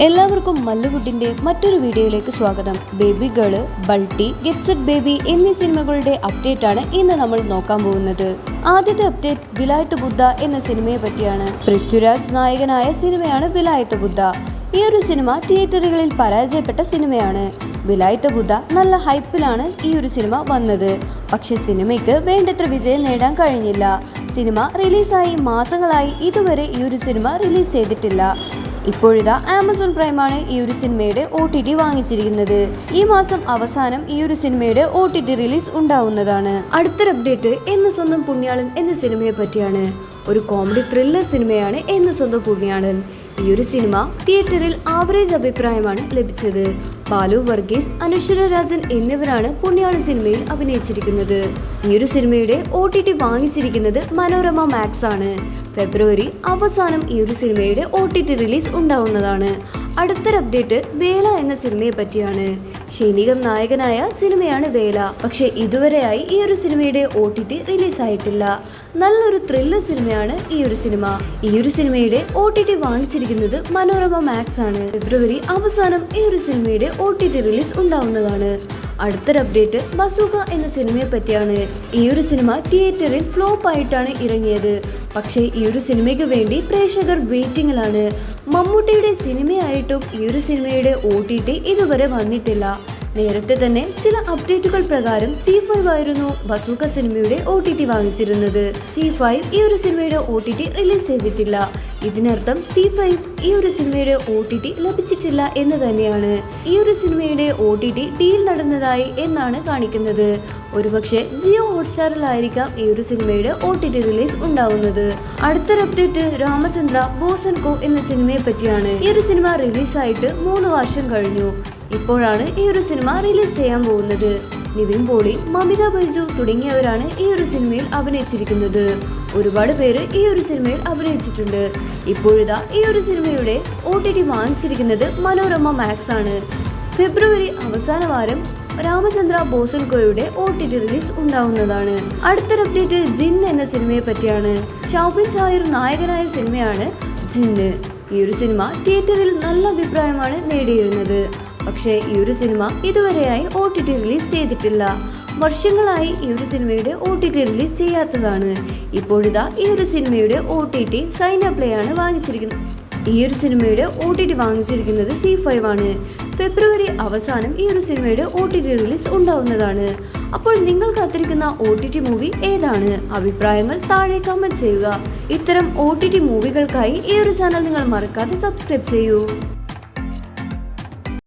എല്ലാവർക്കും മല്ലുവുഡിന്റെ മറ്റൊരു വീഡിയോയിലേക്ക് സ്വാഗതം. Baby girl, Balti, get set baby എന്നീ സിനിമകളുടെ അപ്ഡേറ്റ് ആണ് ഇന്ന് നമ്മൾ നോക്കാൻ പോകുന്നത്. ആദ്യത്തെ അപ്ഡേറ്റ് വിലായത്ത് ബുദ്ധ എന്ന സിനിമയെ പറ്റിയാണ്. പൃഥ്വിരാജ് നായകനായ സിനിമയാണ് വിലായത്ത് ബുദ്ധ. ഈ ഒരു സിനിമ തിയേറ്ററുകളിൽ പരാജയപ്പെട്ട സിനിമയാണ്. വിലായത്ത് ബുദ്ധ നല്ല ഹൈപ്പിലാണ് ഈ ഒരു സിനിമ വന്നത്. പക്ഷെ സിനിമയ്ക്ക് വേണ്ടത്ര വിജയം നേടാൻ കഴിഞ്ഞില്ല. സിനിമ റിലീസായി മാസങ്ങളായി ഇതുവരെ ഈ ഒരു സിനിമ റിലീസ് ചെയ്തിട്ടില്ല. ഇപ്പോഴിതാ ആമസോൺ പ്രൈമാണ് ഈ ഒരു സിനിമയുടെ OTT വാങ്ങിച്ചിരിക്കുന്നത്. ഈ മാസം അവസാനം ഈ ഒരു സിനിമയുടെ OTT റിലീസ് ഉണ്ടാവുന്നതാണ്. അടുത്തൊരു അപ്ഡേറ്റ് എന്ന് സ്വന്തം പുണ്യാളൻ എന്ന സിനിമയെ പറ്റിയാണ്. ഒരു കോമഡി ത്രില്ലർ സിനിമയാണ് എന്ന് സ്വന്തം പുണ്യാളൻ. ഈ ഒരു സിനിമ തിയേറ്ററിൽ ആവറേജ് അഭിപ്രായമാണ് ലഭിച്ചത്. ബാലു വർഗീസ്, അനശ്വര രാജൻ എന്നിവരാണ് പുണ്യാളൻ സിനിമയിൽ അഭിനയിച്ചിരിക്കുന്നത്. ഈ ഒരു സിനിമയുടെ OTT വാങ്ങിച്ചിരിക്കുന്നത് മനോരമ മാക്സ് ആണ്. ഫെബ്രുവരി അവസാനം ഈ ഒരു സിനിമയുടെ OTT റിലീസ് ഉണ്ടാവുന്നതാണ്. അടുത്തൊരു അപ്ഡേറ്റ് വേല എന്ന സിനിമയെ പറ്റിയാണ്. ഷൈനികം നായകനായ സിനിമയാണ് വേല. പക്ഷെ ഇതുവരെയായി ഈ ഒരു സിനിമയുടെ OTT റിലീസ് ആയിട്ടില്ല. നല്ലൊരു ത്രില്ലർ സിനിമയാണ് ഈ ഒരു സിനിമ. ഈ ഒരു സിനിമയുടെ OTT വാങ്ങിച്ചിരിക്കുന്നത് മനോരമ മാക്സ് ആണ്. ഫെബ്രുവരി അവസാനം ഈ ഒരു സിനിമയുടെ OTT റിലീസ് ഉണ്ടാവുന്നതാണ്. അടുത്തൊരു അപ്ഡേറ്റ് ബസൂക്ക എന്ന സിനിമയെ പറ്റിയാണ്. ഈ ഒരു സിനിമ തിയേറ്ററിൽ ഫ്ലോപ്പ് ആയിട്ടാണ് ഇറങ്ങിയത്. പക്ഷേ ഈ ഒരു സിനിമയ്ക്ക് വേണ്ടി പ്രേക്ഷകർ വെയിറ്റിംഗിലാണ്. മമ്മൂട്ടിയുടെ സിനിമയായിട്ടും ഈ ഒരു സിനിമയുടെ OTT ഇതുവരെ വന്നിട്ടില്ല. നേരത്തെ തന്നെ ചില അപ്ഡേറ്റുകൾ പ്രകാരം C5 ആയിരുന്നു ബസൂക്ക സിനിമയുടെ OTT വാങ്ങിച്ചിരുന്നത്. C5 ഈ ഒരു സിനിമയുടെ OTT റിലീസ് ചെയ്തിട്ടില്ല. ഇതിനർത്ഥം C5 ഈ ഒരു സിനിമയുടെ OTT ലഭിച്ചിട്ടില്ല എന്ന് തന്നെയാണ്. ഈ ഒരു സിനിമയുടെ OTT ഡീൽ നടന്നതായി എന്നാണ് കാണിക്കുന്നത്. ഒരുപക്ഷെ ജിയോ ഹോട്ട്സ്റ്റാറിലായിരിക്കാം ഈ ഒരു സിനിമയുടെ OTT റിലീസ് ഉണ്ടാവുന്നത്. അടുത്തൊരു അപ്ഡേറ്റ് രാമചന്ദ്ര ബോസ് ആൻഡ് കോ എന്ന സിനിമയെ പറ്റിയാണ്. ഈ ഒരു സിനിമ റിലീസായിട്ട് 3 വർഷം കഴിഞ്ഞു. ഇപ്പോഴാണ് ഈ ഒരു സിനിമ റിലീസ് ചെയ്യാൻ പോകുന്നത്. നിവിൻ പോളി, മമിത ബൈജു തുടങ്ങിയവരാണ് ഈ ഒരു സിനിമയിൽ അഭിനയിച്ചിരിക്കുന്നത്. ഒരുപാട് പേര് ഈ ഒരു സിനിമയിൽ അഭിനയിച്ചിട്ടുണ്ട്. ഇപ്പോഴിതാ ഈ ഒരു സിനിമയുടെ OTT വാങ്ങിച്ചിരിക്കുന്നത് മനോരമ മാക്സ് ആണ്. ഫെബ്രുവരി അവസാന വാരം രാമചന്ദ്ര ബോസ് ആൻഡ് കോയുടെ OTT റിലീസ് ഉണ്ടാവുന്നതാണ്. അടുത്തൊരു അപ്ഡേറ്റ് ജിൻ എന്ന സിനിമയെ പറ്റിയാണ്. ഷൗബിൻ ചാഹിർ നായകനായ സിനിമയാണ് ജിന്ന്. ഈ ഒരു സിനിമ തിയേറ്ററിൽ നല്ല അഭിപ്രായമാണ് നേടിയിരുന്നത്. പക്ഷേ ഈ ഒരു സിനിമ ഇതുവരെയായി OTT റിലീസ് ചെയ്തിട്ടില്ല. വർഷങ്ങളായി ഈ ഒരു സിനിമയുടെ OTT റിലീസ് ചെയ്യാത്തതാണ്. ഇപ്പോഴിതാ ഈ ഒരു സിനിമയുടെ OTT സൈനപ്ലേ ആണ് വാങ്ങിച്ചിരിക്കുന്നത്. ഈ ഒരു സിനിമയുടെ OTT വാങ്ങിച്ചിരിക്കുന്നത് C5 ആണ്. ഫെബ്രുവരി അവസാനം ഈ ഒരു സിനിമയുടെ OTT റിലീസ് ഉണ്ടാവുന്നതാണ്. അപ്പോൾ നിങ്ങൾ കാത്തിരിക്കുന്ന OTT മൂവി ഏതാണ്? അഭിപ്രായങ്ങൾ താഴെ കമന്റ് ചെയ്യുക. ഇത്തരം OTT മൂവികൾക്കായി ഈ ഒരു ചാനൽ നിങ്ങൾ മറക്കാതെ സബ്സ്ക്രൈബ് ചെയ്യൂ.